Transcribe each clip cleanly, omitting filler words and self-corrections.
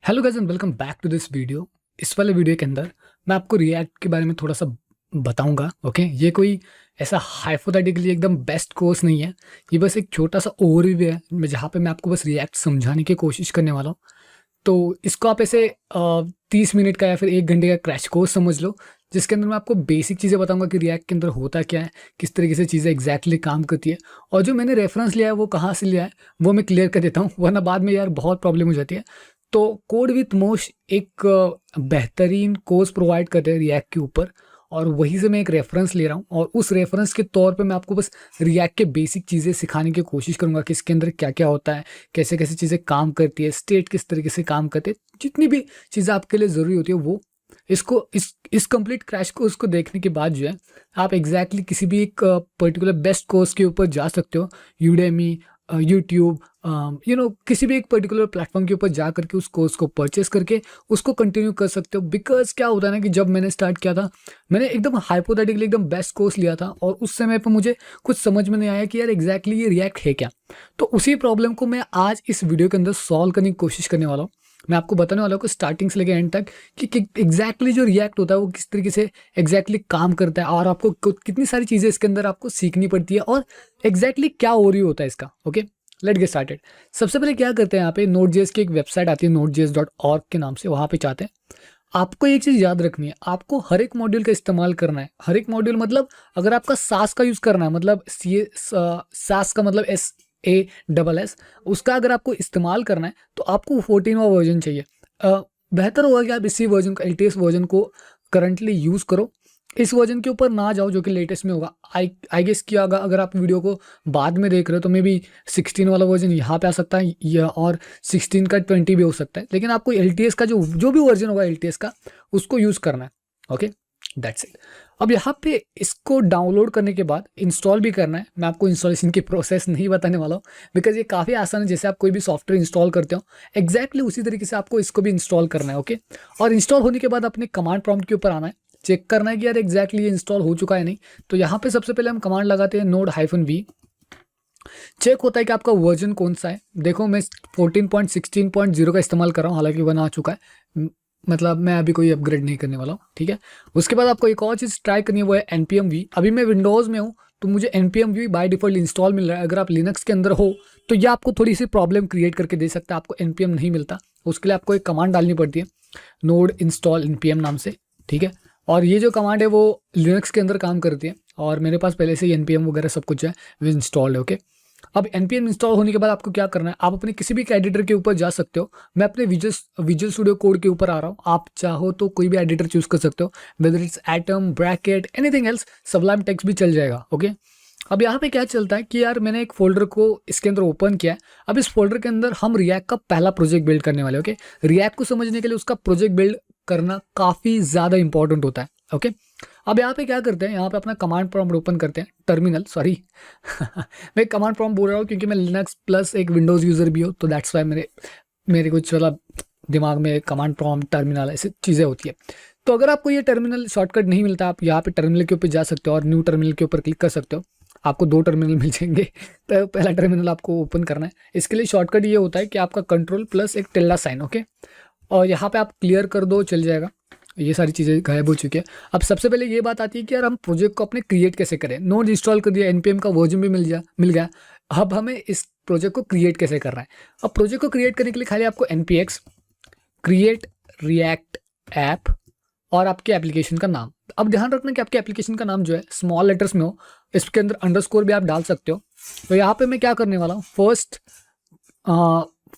Hello guys and welcome back to this video. इस वाले video के अंदर मैं आपको रिएक्ट के बारे में थोड़ा सा बताऊंगा। ओके, ये कोई ऐसा हाइपोथेटिकली एकदम बेस्ट कोर्स नहीं है। ये बस एक छोटा सा ओवरव्यू है जहाँ पे मैं आपको बस रिएक्ट समझाने की कोशिश करने वाला हूँ। तो इसको आप ऐसे 30 मिनट का या फिर 1 घंटे का क्रैश कोर्स समझ लो, जिसके अंदर मैं आपको बेसिक चीज़ें बताऊंगा कि रिएक्ट के अंदर होता क्या है, किस तरीके से चीज़ें एग्जैक्टली काम करती है, और जो मैंने रेफरेंस लिया है वो कहाँ से लिया है वो मैं क्लियर कर देता हूँ, वरना बाद में यार बहुत प्रॉब्लम हो जाती है। तो कोड विथ मोश एक बेहतरीन कोर्स प्रोवाइड करते हैं रिएक्ट के ऊपर, और वहीं से मैं एक रेफरेंस ले रहा हूँ, और उस रेफरेंस के तौर पे मैं आपको बस रिएक्ट के बेसिक चीज़ें सिखाने की कोशिश करूँगा कि इसके अंदर क्या क्या होता है, कैसे कैसे चीज़ें काम करती है, स्टेट किस तरीके से काम करते हैं, जितनी भी चीज़ें आपके लिए ज़रूरी होती है वो इसको इस कंप्लीट क्रैश कोर्स को देखने के बाद जो है आप एग्जैक्टली किसी भी एक पर्टिकुलर बेस्ट कोर्स के ऊपर जा सकते हो। यूडेमी, यूट्यूब, किसी भी एक पर्टिकुलर प्लेटफॉर्म के ऊपर जा करके उस कोर्स को परचेस करके उसको कंटिन्यू कर सकते हो। बिकॉज क्या होता है ना कि जब मैंने स्टार्ट किया था मैंने एकदम हाइपोथेटिकली एकदम बेस्ट कोर्स लिया था, और उस समय पर मुझे कुछ समझ में नहीं आया कि यार एग्जैक्टली ये रिएक्ट है क्या। तो उसी प्रॉब्लम को मैं आज इस वीडियो के अंदर सॉल्व करने की कोशिश करने वाला हूँ। मैं आपको बताने वाला हूँ कि स्टार्टिंग से लेकर एंड तक कि एग्जैक्टली जो रिएक्ट होता है वो किस तरीके से एग्जैक्टली काम करता है, और आपको कितनी सारी चीज़ें इसके अंदर आपको सीखनी पड़ती है, और एग्जैक्टली क्या हो रही होता है इसका। Okay, let get started. सबसे पहले क्या करते हैं, यहाँ पे नोट.जेएस की एक वेबसाइट आती है node.js.org के नाम से, वहाँ पे चाहते हैं। आपको एक चीज़ याद रखनी है, आपको हर एक मॉड्यूल का इस्तेमाल करना है। हर एक मॉड्यूल मतलब अगर आपका सास का यूज़ करना है, मतलब सास का मतलब SASS, उसका अगर आपको इस्तेमाल करना है तो आपको 14वां वर्जन चाहिए। बेहतर होगा कि आप इसी वर्जन को, LTS वर्जन को करंटली यूज़ करो। इस वर्जन के ऊपर ना जाओ जो कि लेटेस्ट में होगा। आई गेस कि अगर आप वीडियो को बाद में देख रहे हो तो मे बी 16 वाला वर्जन यहाँ पे आ सकता है, या और 16 का 20 भी हो सकता है, लेकिन आपको LTS का जो भी वर्जन होगा LTS का उसको यूज़ करना है। Okay, that's it. अब यहाँ पे इसको डाउनलोड करने के बाद इंस्टॉल भी करना है। मैं आपको इंस्टॉलेशन की प्रोसेस नहीं बताने वाला हूँ, बिकॉज ये काफ़ी आसान है। जैसे आप कोई भी सॉफ्टवेयर इंस्टॉल करते हो एग्जैक्टली उसी तरीके से आपको इसको भी इंस्टॉल करना है। ओके, और इंस्टॉल होने के बाद अपने कमांड प्रॉम्प्ट के ऊपर आना है, चेक करना है कि यार एग्जैक्टली ये इंस्टॉल हो चुका है नहीं। तो यहाँ पे सबसे पहले हम कमांड लगाते हैं node-v। चेक होता है कि आपका वर्जन कौन सा है। देखो मैं 14.16.0 का इस्तेमाल कर रहा हूँ, हालांकि वन आ चुका है, मतलब मैं अभी कोई अपग्रेड नहीं करने वाला हूँ। ठीक है, उसके बाद आपको एक और चीज़ ट्राई करनी है, वो है npm-v। अभी मैं विंडोज़ में हूँ तो मुझे npm-v बाय डिफॉल्ट इंस्टॉल मिल रहा है। अगर आप लिनक्स के अंदर हो तो ये आपको थोड़ी सी प्रॉब्लम क्रिएट करके दे सकता है, आपको npm नहीं मिलता। उसके लिए आपको एक कमांड डालनी पड़ती है node install npm नाम से। ठीक है, और ये जो कमांड है वो लिनक्स के अंदर काम करती है, और मेरे पास पहले से ही npm वगैरह सब कुछ है, वो इंस्टॉल्ड है। ओके, अब npm इंस्टॉल होने के बाद आपको क्या करना है, आप अपने किसी भी एडिटर के ऊपर जा सकते हो। मैं अपने विजुअल स्टूडियो कोड के ऊपर आ रहा हूँ, आप चाहो तो कोई भी एडिटर चूज कर सकते हो, whether it's atom, bracket, anything else, Sublime text भी चल जाएगा। ओके, अब यहाँ पे क्या चलता है कि यार मैंने एक फोल्डर को इसके अंदर ओपन किया है। अब इस फोल्डर के अंदर हम रिएक्ट का पहला प्रोजेक्ट बिल्ड करने वाले। ओके, रिएक्ट को समझने के लिए उसका प्रोजेक्ट बिल्ड करना काफ़ी ज़्यादा इंपॉर्टेंट होता है। ओके, अब यहाँ पे क्या करते हैं, यहाँ पे अपना कमांड प्रॉम्प्ट ओपन करते हैं, टर्मिनल, सॉरी मैं कमांड प्रॉम्प्ट बोल रहा हूँ क्योंकि मैं लिनक्स प्लस एक विंडोज़ यूज़र भी हूँ, तो दैट्स वाई मेरे कुछ मतलब दिमाग में कमांड प्रॉम्प्ट, टर्मिनल, ऐसी चीज़ें होती है। तो अगर आपको ये टर्मिनल शॉर्टकट नहीं मिलता, आप यहाँ पे टर्मिनल के ऊपर जा सकते हो और न्यू टर्मिनल के ऊपर क्लिक कर सकते हो। आपको 2 टर्मिनल मिल जाएंगे, तो पहला टर्मिनल आपको ओपन करना है। इसके लिए शॉर्टकट ये होता है कि आपका कंट्रोल प्लस एक टिल्डा साइन। ओके, और यहाँ पे आप क्लियर कर दो, चल जाएगा। ये सारी चीज़ें गायब हो चुकी है। अब सबसे पहले ये बात आती है कि यार हम प्रोजेक्ट को अपने क्रिएट कैसे करें। नोड इंस्टॉल कर दिया, npm का वर्जन भी मिल गया। अब हमें इस प्रोजेक्ट को क्रिएट कैसे करना है। अब प्रोजेक्ट को क्रिएट करने के लिए खाली आपको npx क्रिएट रिएक्ट ऐप और आपके एप्लीकेशन का नाम। अब ध्यान रखना कि आपके एप्लीकेशन का नाम जो है स्मॉल लेटर्स में हो, इसके अंदर अंडरस्कोर भी आप डाल सकते हो। तो यहाँ पे मैं क्या करने वाला हूँ,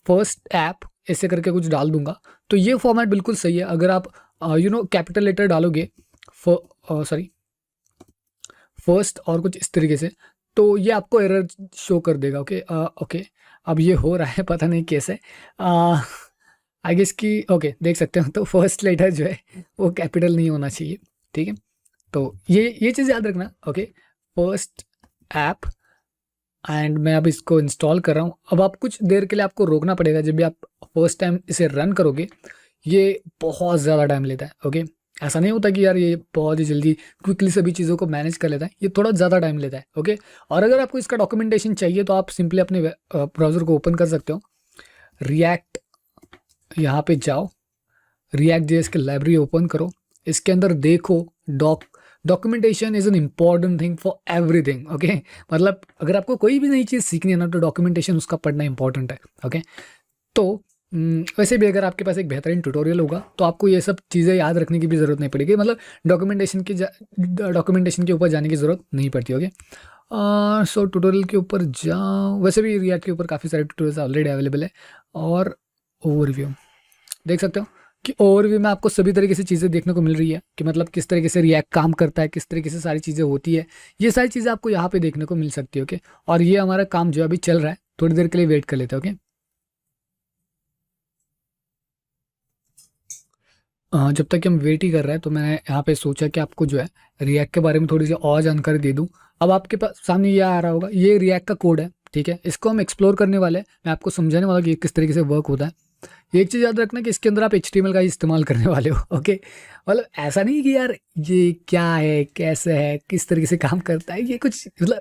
फर्स्ट ऐप ऐसे करके कुछ डाल दूंगा। तो ये फॉर्मेट बिल्कुल सही है। अगर आप कैपिटल लेटर डालोगे, सॉरी फर्स्ट और कुछ इस तरीके से, तो ये आपको एरर शो कर देगा। ओके, ओके, अब ये हो रहा है, पता नहीं कैसे, आई गेस कि ओके देख सकते हो। तो फर्स्ट लेटर जो है वो कैपिटल नहीं होना चाहिए। ठीक है, तो ये चीज़ याद रखना। ओके, फर्स्ट ऐप, एंड मैं अब इसको इंस्टॉल कर रहा हूँ। अब आप कुछ देर के लिए आपको रोकना पड़ेगा, जब भी आप फर्स्ट टाइम इसे रन करोगे ये बहुत ज़्यादा टाइम लेता है। ओके, ऐसा नहीं होता कि यार ये बहुत ही जल्दी क्विकली सभी चीज़ों को मैनेज कर लेता है, ये थोड़ा ज़्यादा टाइम लेता है। ओके, और अगर आपको इसका डॉक्यूमेंटेशन चाहिए तो आप सिंपली अपने ब्राउज़र को ओपन कर सकते हो, रिएक्ट यहाँ पे जाओ, रिएक्ट जेएस की लाइब्रेरी ओपन करो, इसके अंदर देखो documentation is an important thing for everything. Okay, मतलब अगर आपको कोई भी नई चीज़ सीखनी है ना तो डॉक्यूमेंटेशन उसका पढ़ना इंपॉर्टेंट है। ओके, तो वैसे भी अगर आपके पास एक बेहतरीन ट्यूटोरियल होगा तो आपको ये सब चीज़ें याद रखने की भी ज़रूरत नहीं पड़ेगी, मतलब डॉक्यूमेंटेशन के ऊपर जाने की ज़रूरत नहीं पड़ती। ओके, सो ट्यूटोरियल के ऊपर जाओ, वैसे भी रिएक्ट के ऊपर काफ़ी सारे ट्यूटोरियल्स ऑलरेडी अवेलेबल है। और ओवरव्यू देख सकते हो कि ओवरव्यू में आपको सभी तरीके से चीज़ें देखने को मिल रही है कि मतलब किस तरीके से रिएक्ट काम करता है, किस तरीके से सारी चीज़ें होती है, ये सारी चीज़ें आपको यहाँ पे देखने को मिल सकती है। ओके, और ये हमारा काम जो अभी चल रहा है, थोड़ी देर के लिए वेट कर लेते हैं। ओके, जब तक कि हम वेट ही कर रहे हैं तो मैंने यहाँ पे सोचा कि आपको जो है रिएक्ट के बारे में थोड़ी सी और जानकारी दे दूँ। अब आपके पास सामने ये आ रहा होगा, ये रिएक्ट का कोड है, ठीक है, इसको हम एक्सप्लोर करने वाले हैं, मैं आपको समझाने वाला कि ये किस तरीके से वर्क होता है। एक चीज़ याद रखना कि इसके अंदर आप HTML का ही इस्तेमाल करने वाले हो। ओके, मतलब ऐसा नहीं कि यार ये क्या है, कैसे है, किस तरीके से काम करता है, ये कुछ मतलब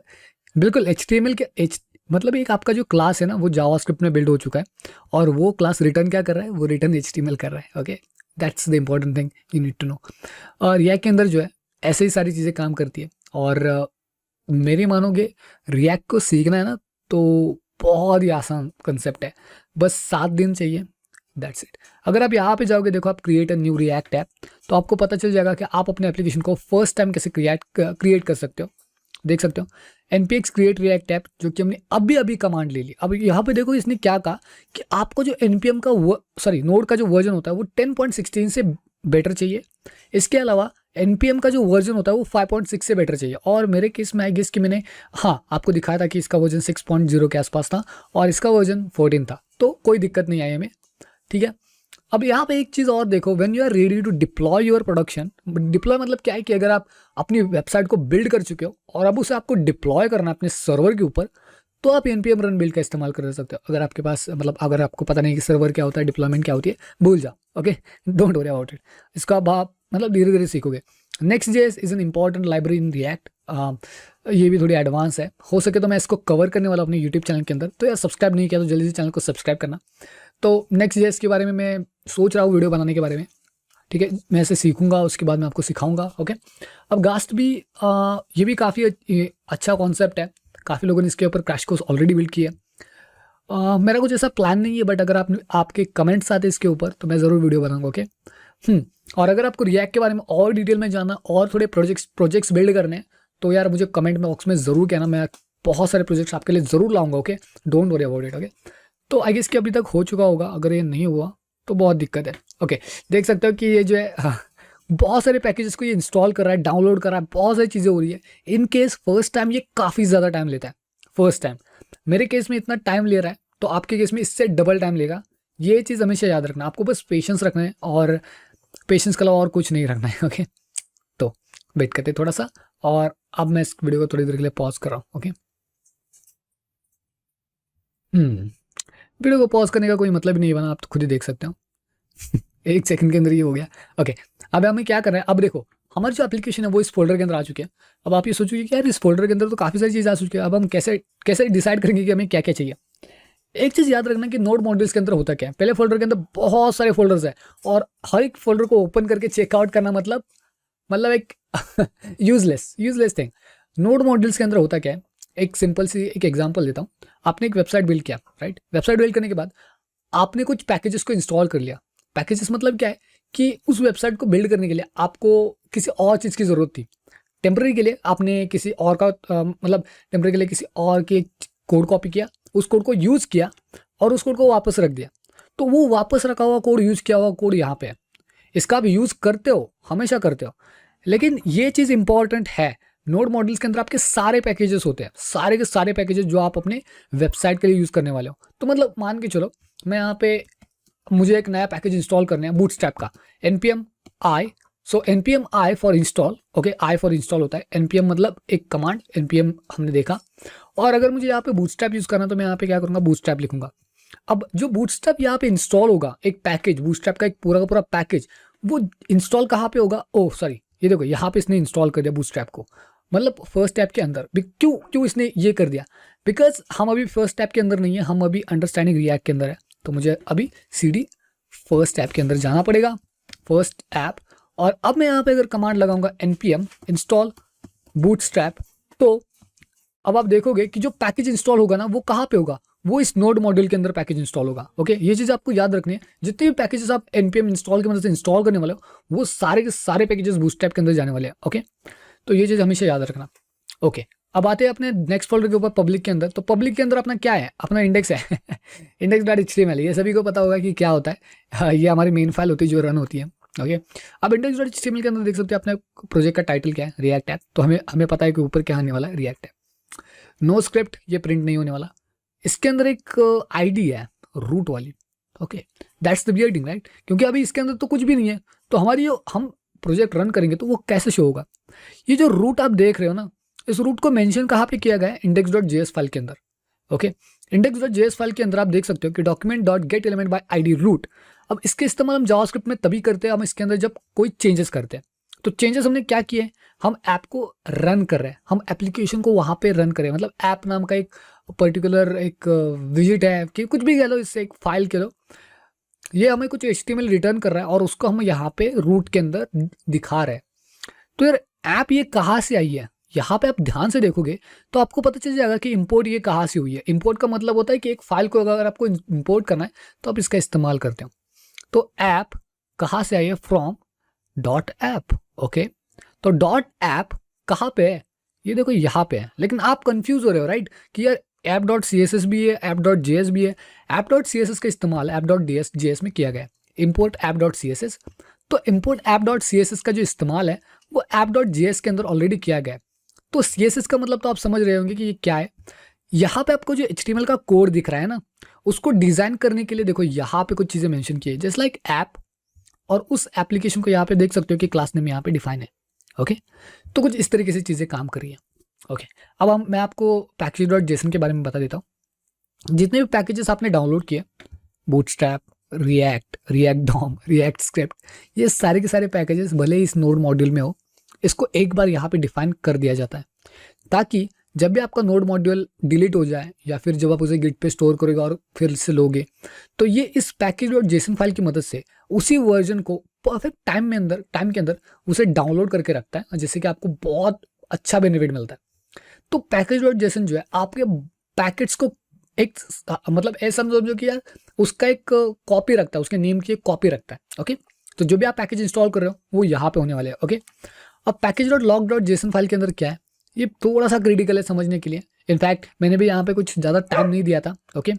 बिल्कुल HTML के मतलब एक आपका जो क्लास है ना वो जावास्क्रिप्ट में बिल्ड हो चुका है और वो क्लास रिटर्न क्या कर रहा है, वो रिटर्न HTML कर रहा है। Okay, that's the important thing you need to know. और रिएक्ट के अंदर जो है ऐसे ही सारी चीज़ें काम करती है। और मेरी मानोगे रिएक्ट को सीखना है ना तो बहुत ही आसान कंसेप्ट है, बस 7 दिन चाहिए, दैट्स इट। अगर आप यहाँ पे जाओगे, देखो आप create a new react app, तो आपको पता चल जाएगा कि आप अपने एप्लीकेशन को फर्स्ट टाइम कैसे क्रिएट कर सकते हो। देख सकते हो npx क्रिएट रिएक्ट ऐप, जो कि हमने अभी अभी कमांड ले ली। अब यहाँ पे देखो इसने क्या कहा कि आपको जो npm का नोड का जो वर्जन होता है वो 10.16 से बेटर चाहिए। इसके अलावा npm का जो वर्जन होता है वो 5.6 से बेटर चाहिए। और मेरे केस में आई गेस कि मैंने आपको दिखाया था कि इसका वर्जन 6.0 के आसपास था और इसका वर्जन 14 था, तो कोई दिक्कत नहीं आई हमें, ठीक है। अब यहाँ पे एक चीज़ और देखो, when you are ready to deploy your production, deploy मतलब क्या है कि अगर आप अपनी वेबसाइट को बिल्ड कर चुके हो और अब उसे आपको डिप्लॉय करना है अपने सर्वर के ऊपर, तो आप npm रन बिल्ड का इस्तेमाल कर सकते हो। अगर आपके पास मतलब अगर आपको पता नहीं कि सर्वर क्या होता है, डिप्लॉयमेंट क्या होती है, भूल जाओ। Okay, don't worry about it, इसका अब आप मतलब धीरे धीरे सीखोगे। Next JS is an important library in React, ये भी थोड़ी एडवांस है, हो सके तो मैं इसको कवर करने वाला अपने यूट्यूब चैनल के अंदर, तो यार सब्सक्राइब नहीं किया तो जल्दी से चैनल को सब्सक्राइब करना। तो नेक्स्ट जेएस के बारे में मैं सोच रहा हूँ वीडियो बनाने के बारे में, ठीक है, मैं इसे सीखूंगा, उसके बाद मैं आपको सिखाऊंगा। ओके, अब गास्ट भी ये भी काफ़ी अच्छा कॉन्सेप्ट है, काफ़ी लोगों ने इसके ऊपर क्रैश कोर्स ऑलरेडी बिल्ड किया है। मेरा कुछ ऐसा प्लान नहीं है, बट अगर आपके कमेंट्स आते हैं इसके ऊपर तो मैं ज़रूर वीडियो बनाऊंगा। ओके, और अगर आपको रिएक्ट के बारे में और डिटेल में जानना और थोड़े प्रोजेक्ट्स बिल्ड करने हैं तो यार मुझे कमेंट बॉक्स में ज़रूर कहना, मैं बहुत सारे प्रोजेक्ट्स आपके लिए ज़रूर लाऊंगा। Okay, don't worry about it. Okay, तो आई गेस कि अभी तक हो चुका होगा, अगर ये नहीं हुआ तो बहुत दिक्कत है। ओके, देख सकते हो कि ये जो है बहुत सारे पैकेजेस को ये इंस्टॉल कर रहा है, डाउनलोड कर रहा है, बहुत सारी चीज़ें हो रही है। इन केस फर्स्ट टाइम ये काफ़ी ज़्यादा टाइम लेता है, फर्स्ट टाइम मेरे केस में इतना टाइम ले रहा है तो आपके केस में इससे डबल टाइम लेगा। ये चीज़ हमेशा याद रखना, आपको बस पेशेंस रखना है और पेशेंस के अलावा और कुछ नहीं रखना है। ओके, तो वेट करते थोड़ा सा, और अब मैं इस वीडियो को थोड़ी देर के लिए पॉज कर रहा हूँ। ओके, वीडियो को पॉज करने का कोई मतलब ही नहीं बना, आप तो खुद ही देख सकते हो। 1 सेकंड के अंदर ये हो गया। ओके, अब हमें क्या करना है, अब देखो हमारी जो एप्लीकेशन है वो इस फोल्डर के अंदर आ चुकी है। अब आप ये सोचोगे कि यार इस फोल्डर के अंदर तो काफ़ी सारी चीज़ आ चुकी है, अब हम कैसे कैसे डिसाइड करेंगे कि हमें क्या क्या चाहिए। एक चीज़ याद रखना कि नोड मॉड्यूल्स के अंदर होता क्या है, पहले फोल्डर के अंदर बहुत सारे फोल्डर्स हैं और हर एक फोल्डर को ओपन करके चेकआउट करना मतलब एक यूजलेस थिंग। नोड मॉड्यूल्स के अंदर होता क्या है, एक सिंपल सी एक एग्जांपल देता हूँ। आपने एक वेबसाइट बिल्ड किया, राइट, वेबसाइट बिल्ड करने के बाद आपने कुछ पैकेजेस को इंस्टॉल कर लिया। पैकेजेस मतलब क्या है कि उस वेबसाइट को बिल्ड करने के लिए आपको किसी और चीज़ की ज़रूरत थी, टेम्प्रेरी के लिए आपने किसी और का मतलब टेम्प्रेरी के लिए किसी और के कोड कॉपी किया, उस कोड को यूज़ किया और उस कोड को वापस रख दिया। तो वो वापस रखा हुआ कोड, यूज़ किया हुआ कोड यहाँ पे है, इसका आप यूज़ करते हो, हमेशा करते हो। लेकिन ये चीज़ इंपॉर्टेंट है, नोड मॉड्यूल्स के अंदर आपके सारे पैकेजेस होते हैं, सारे के सारे पैकेजेस जो आप अपने वेबसाइट के लिए यूज़ करने वाले हो। तो मतलब मान के चलो मैं यहाँ पे मुझे एक नया पैकेज इंस्टॉल करना है बूटस्ट्रैप का, npm i, so npm i for install. Okay, i for install होता है, npm मतलब एक कमांड, npm हमने देखा। और अगर मुझे यहाँ पे बूटस्ट्रैप यूज़ करना तो मैं यहाँ पे क्या करूँगा, बूटस्ट्रैप लिखूंगा। अब जो बूटस्ट्रैप यहाँ पे इंस्टॉल होगा, एक पैकेज बूटस्ट्रैप का एक पूरा का पूरा पैकेज, वो इंस्टॉल कहाँ पे होगा, ओह सॉरी, ये देखो यहाँ पे इसने इंस्टॉल कर दिया बूटस्ट्रैप को, मतलब फर्स्ट ऐप के अंदर। क्यों इसने ये कर दिया, बिकॉज हम अभी फर्स्ट ऐप के अंदर नहीं है, हम अभी अंडरस्टैंडिंग रिएक्ट के अंदर है। तो मुझे अभी cd फर्स्ट ऐप के अंदर जाना पड़ेगा, फर्स्ट ऐप। और अब मैं यहाँ पे अगर कमांड लगाऊंगा npm इंस्टॉल बूटस्ट्रैप, तो अब आप देखोगे कि जो पैकेज इंस्टॉल होगा ना वो कहाँ पे होगा, वो इस नोड मॉड्यूल के अंदर पैकेज इंस्टॉल होगा। ओके, ये चीज़ आपको याद रखनी है। जितने भी पैकेजेस आप npm इंस्टॉल की मदद से इंस्टॉल करने वाले हो वो सारे के सारे पैकेजेस बूटस्ट्रैप के अंदर जाने वाले हैं। ओके, तो ये चीज़ हमेशा याद रखना। ओके, अब आते हैं अपने नेक्स्ट फोल्डर के ऊपर पब्लिक के अंदर। तो पब्लिक के अंदर अपना क्या है, अपना इंडेक्स है index.html। ये सभी को पता होगा कि क्या होता है। ये हमारी मेन फाइल होती है जो रन होती है। ओके, अब index.html के अंदर देख सकते हो अपने प्रोजेक्ट का टाइटल क्या है, रिएक्ट ऐप। तो हमें पता है कि ऊपर क्या आने वाला है, रिएक्ट ऐप। नो स्क्रिप्ट, ये प्रिंट नहीं होने वाला। इसके अंदर एक आईडी है रूट वाली। Okay, that's the weird thing, right, क्योंकि अभी इसके अंदर तो कुछ भी नहीं है। तो हमारी हम प्रोजेक्ट रन करेंगे तो वो कैसे शो होगा। ये जो रूट आप देख रहे हो ना, इस रूट को मेंशन कहाँ पे किया गया है, index.js फाइल के अंदर। ओके, index.js फाइल के अंदर आप देख सकते हो कि document.getElement by id root। अब इसके इस्तेमाल हम जावास्क्रिप्ट में तभी करते हैं हम इसके अंदर जब कोई चेंजेस करते हैं। तो चेंजेस हमने क्या किए, हम ऐप को रन कर रहे हैं, हम एप्लीकेशन को वहाँ पे रन कर रहे हैं। मतलब ऐप नाम का एक पर्टिकुलर एक विजिट है कि कुछ भी कह लो, इससे एक फाइल कह लो, ये हमें कुछ HTML रिटर्न कर रहा है और उसको हम यहाँ पे रूट के अंदर दिखा रहे हैं। तो यार ऐप ये कहाँ से आई है, यहाँ पे आप ध्यान से देखोगे तो आपको पता चल जाएगा कि इंपोर्ट ये कहाँ से हुई है। इंपोर्ट का मतलब होता है कि एक फाइल को अगर आपको इंपोर्ट करना है तो आप इसका इस्तेमाल करते हो। तो ऐप कहाँ से आई है, फ्रॉम डॉट ऐप। ओके, तो डॉट ऐप कहाँ पे है, ये देखो यहाँ पे है। लेकिन आप कंफ्यूज हो रहे हो, राइट, कि यार app dot C S S भी है, ऐप डॉट जे एस भी है। App dot C S S का इस्तेमाल ऐप डॉट जे एस में किया गया है, import app dot C S S. तो import app dot C S S का जो इस्तेमाल है वो ऐप डॉट जे एस के अंदर ऑलरेडी किया गया है। तो सी एस एस का मतलब तो आप समझ रहे होंगे कि ये क्या है। यहाँ पे आपको जो HTML का कोड दिख रहा है ना, उसको डिज़ाइन करने के लिए देखो यहाँ पे कुछ चीज़ें मेंशन की है, जस्ट लाइक ऐप। और उस एप्लीकेशन को यहाँ पे देख सकते हो कि क्लास नेम यहाँ पे डिफाइन है। ओके, तो कुछ इस तरीके से चीज़ें काम कर रही है। ओके, अब मैं आपको पैकेज.json के बारे में बता देता हूँ। जितने भी पैकेजेस आपने डाउनलोड किए, Bootstrap, React DOM, React script, ये सारे के सारे पैकेजेस भले ही इस नोड मॉड्यूल में हो, इसको एक बार यहाँ पे डिफाइन कर दिया जाता है ताकि जब भी आपका नोड मॉड्यूल डिलीट हो जाए या फिर जब आप उसे गिट पे स्टोर करोगे और फिर से लोगे, तो ये इस पैकेज.json फाइल की मदद से उसी वर्जन को परफेक्ट टाइम के अंदर उसे डाउनलोड करके रखता है, जिससे कि आपको बहुत अच्छा बेनिफिट मिलता है। तो पैकेज.json जो है आपके पैकेट्स को एक मतलब ऐसा समझो कि यार उसका एक कॉपी रखता है, उसके नेम की एक कॉपी रखता है। ओके, तो जो भी आप पैकेज इंस्टॉल कर रहे हो वो यहाँ पे होने वाले हैं। ओके, अब पैकेज.log.json फाइल के अंदर क्या है, ये थोड़ा सा क्रिटिकल है समझने के लिए। इनफैक्ट मैंने भी यहाँ पे कुछ ज़्यादा टाइम नहीं दिया था। ओके,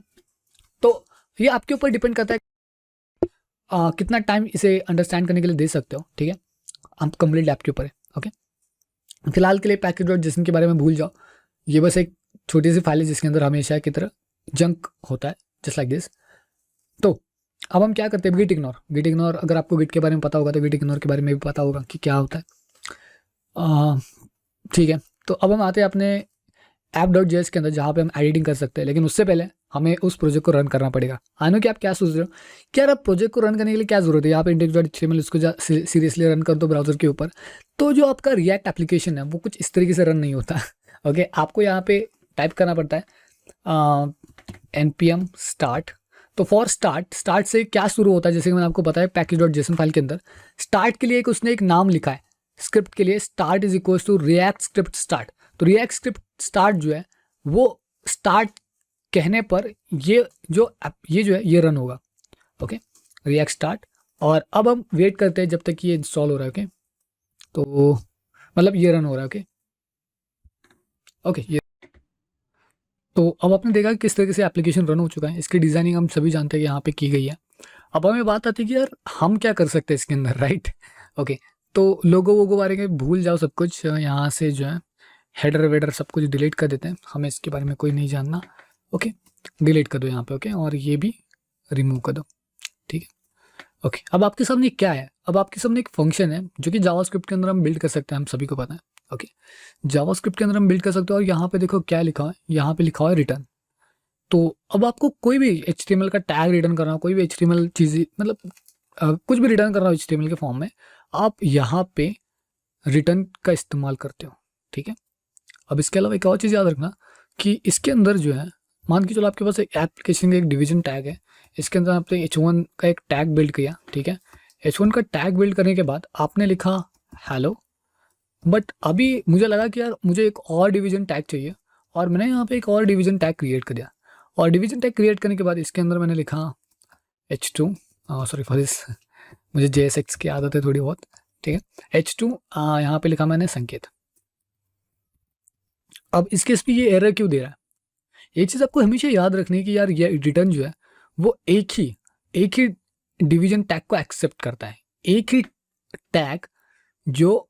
तो ये आपके ऊपर डिपेंड करता है कितना टाइम इसे अंडरस्टैंड करने के लिए दे सकते हो। ठीक है, आप कंप्लीट आपके ऊपर है। ओके, फिलहाल के लिए पैकेज.json के बारे में भूल जाओ। ये बस एक छोटी सी फाइल है जिसके अंदर हमेशा की तरह जंक होता है, जस्ट लाइक दिस। तो अब हम क्या करते हैं, गिट इग्नोर। अगर आपको गिट के बारे में पता होगा तो गिट इग्नोर के बारे में भी पता होगा कि क्या होता है। ठीक है, तो अब हम आते हैं अपने app.js के अंदर जहाँ पे हम एडिटिंग कर सकते हैं। लेकिन उससे पहले हमें उस प्रोजेक्ट को रन करना पड़ेगा। आई नो कि आप क्या सोच रहे हो कि यार अब प्रोजेक्ट को रन करने के लिए क्या ज़रूरत है, यहाँ पे index.html उसको सीरियसली रन कर दो ब्राउजर के ऊपर। तो जो आपका रिएक्ट एप्लीकेशन है वो कुछ इस तरीके से रन नहीं होता। ओके, आपको यहाँ पे टाइप करना पड़ता है npm start। तो फॉर स्टार्ट से क्या शुरू होता है, जैसे कि मैंने आपको बताया पैकेज.json फाइल के अंदर स्टार्ट के लिए उसने एक नाम लिखा है स्क्रिप्ट के लिए, start is equal to React script start. तो रिएक्ट स्क्रिप्ट स्टार्ट जो है वो स्टार्ट कहने पर ये जो है ये रन होगा। Okay, react start. और अब हम वेट करते हैं जब तक ये इंस्टॉल हो रहा है। ओके, तो मतलब ये रन हो रहा है। ओके, ये तो अब आपने देखा कि किस तरीके से एप्लीकेशन रन हो चुका है। इसकी डिज़ाइनिंग हम सभी जानते हैं कि यहाँ पे की गई है। अब हमें बात आती है कि यार हम क्या कर सकते हैं इसके अंदर, राइट। ओके, तो लोगों बारे में भूल जाओ सब कुछ। यहाँ से जो है हेडर वेडर सब कुछ डिलीट कर देते हैं, हमें इसके बारे में कोई नहीं जानना। ओके, डिलीट कर दो यहाँ पे। ओके, और ये भी रिमूव कर दो। ठीक है, ओके। अब आपके सामने क्या है, अब आपके सामने एक फंक्शन है जो कि जावास्क्रिप्ट के अंदर हम बिल्ड कर सकते हैं, हम सभी को पता है। ओके, जावास्क्रिप्ट के अंदर हम बिल्ड कर सकते हैं। और यहाँ पे देखो क्या लिखा है, यहाँ पे लिखा हुआ है रिटर्न। तो अब आपको कोई भी HTML का टैग रिटर्न करना हो, कोई भी HTML चीज़ मतलब कुछ भी रिटर्न करना हो HTML के फॉर्म में, आप यहाँ पे रिटर्न का इस्तेमाल करते हो। ठीक है, अब इसके अलावा एक और चीज़ याद रखना कि इसके अंदर जो है, मान के चलो आपके पास एक एप्लीकेशन का एक डिवीजन टैग है, इसके अंदर आपने h1 का एक टैग बिल्ड किया, ठीक है। h1 का टैग बिल्ड करने के बाद आपने लिखा हेलो, बट अभी मुझे लगा कि यार मुझे एक और डिवीजन टैग चाहिए, और मैंने यहाँ पे एक और डिवीजन टैग क्रिएट कर दिया। और डिवीजन टैग क्रिएट करने के बाद इसके अंदर मैंने लिखा h2, सॉरी फॉर दिस, मुझे JSX की आदत है थोड़ी बहुत, ठीक है। h2 यहाँ पे लिखा मैंने संकेत। अब इस केस पे ये एरर क्यों दे रहा है, एक चीज़ आपको हमेशा याद रखनी है कि यार ये रिटर्न जो है वो एक ही डिवीजन टैग को एक्सेप्ट करता है। एक ही टैग जो